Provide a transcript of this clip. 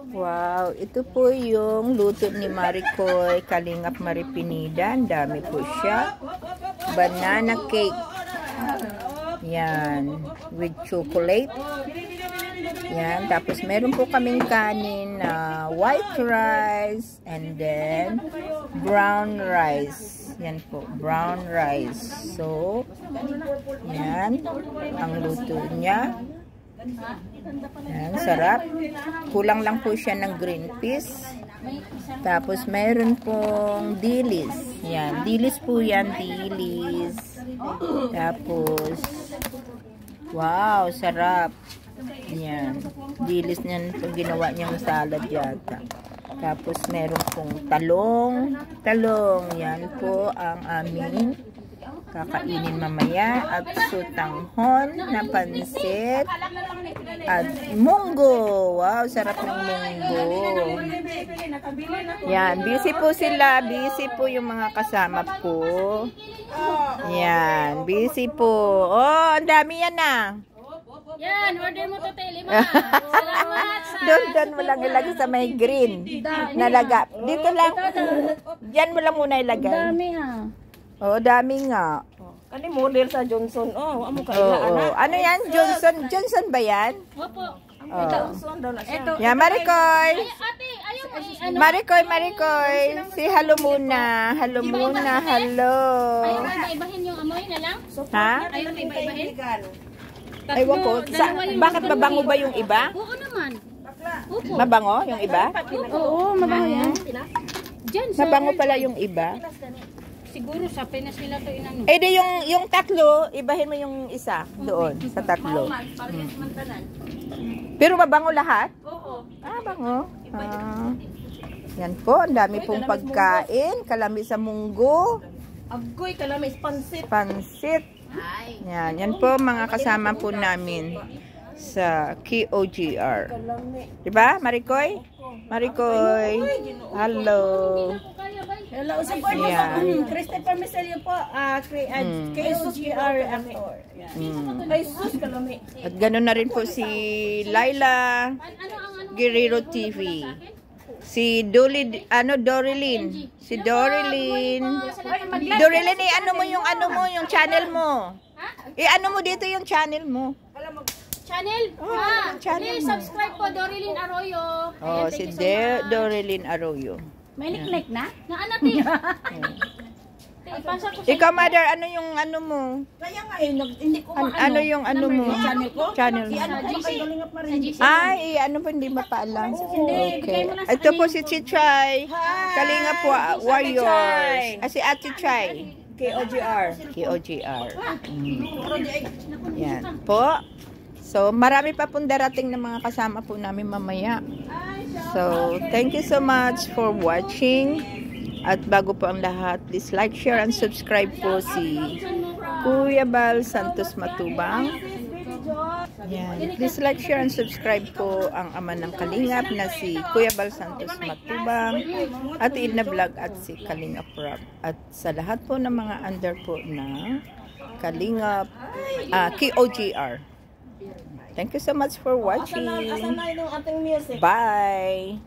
Wow, ito po yung luto ni Maricoy, Kalingap Maripinida. Ang dami po siya. Banana cake. Yan, with chocolate. Yan, tapos meron po kaming kanin na white rice and then brown rice. Yan po, brown rice. So, yan, ang luto niya. Yan, sarap. Kulang lang po siya ng green peas. Tapos mayroon pong dilis. Yan, dilis po yan, dilis. Tapos, wow, sarap. Yan, dilis niyan po ginawa niyang salad yata. Tapos meron pong talong. Yan po ang aming kakainin mamaya. At sutanghon na pansit. At munggo. Wow, sarap ng munggo. Yan, busy po sila. Busy po yung mga kasama po. Yan, busy po. Oh, ang dami yan na. Yan, order mo to, Teli, ma. Salamat sa... Doon mo lang ilagay sa may green. Nalaga. Dito lang. Diyan mo lang muna ilagay. Dami, ha. Oo, dami nga. Kani model sa Johnson. Oh, amo ka Oo. Ano yan? Johnson? Johnson ba yan? Opo. Johnson daw na siya. Yan, Maricoy. Ate, ayaw mo ano? Maricoy. Si hello muna. Hello muna. Hello. Ayaw mo iba-ibahin yung amoy na lang? Ha? Ayaw mo iba-ibahin? Aywan ko. Bakit mabango ba yung iba? Oo naman. Opo. Mabango yung iba? Oo, mabango yan. Diyan, sa... Mabango pala yung iba. Siguro sa Pinas nila to inano. Eh di yung tatlo, ibahin mo yung isa doon sa tatlo. Pero mabango lahat? Oo. Ah, bango. Ah. Yan po, ang dami pong pagkain. Kalami sa munggo. Agoy, kalamis pansit. Pansit. Yan po mga kasama po namin sa KOGR. Diba, Maricoy? Maricoy. Hello. Hello, support mo sa Christopher Miselio po. KSGR actor. Jesus, kalami. At ganoon na rin po si Laila Guerrero TV. Si Dorilyn. Si Dorilyn. Dorilyn, ano mo yung channel mo? Ano mo dito yung channel mo? Channel? Channel Please mo. subscribe po, Dorilyn Arroyo. Oh, Ayan, si thank you so much. Dorilyn Arroyo. May like na? Naanati. Ipasa ko sa... Ikaw, mother, ano yung ano mo? Kaya nga hindi ko Ano yung ano mo? channel ko? Channel mo. Ano ko kay Kalingap Marin? Ay, ano po, hindi mapaalam. Okay. Ito po si Chichay. Kalingap po, Warriors. Si Ate Chay. KOGR. KOGR. Yan po. So, marami pa pong darating na mga kasama po namin mamaya. So, thank you so much for watching. At bago po ang lahat, please like, share, and subscribe po si Kuya Bal Santos Matubang. Yan. Please like, share, and subscribe po ang ama ng Kalingap na si Kuya Bal Santos Matubang, at Idna Vlog at si Kalingap Rock. At sa lahat po ng mga under po na Kalingap, KOGR. Thank you so much for watching. Asan na yung ating music? Bye!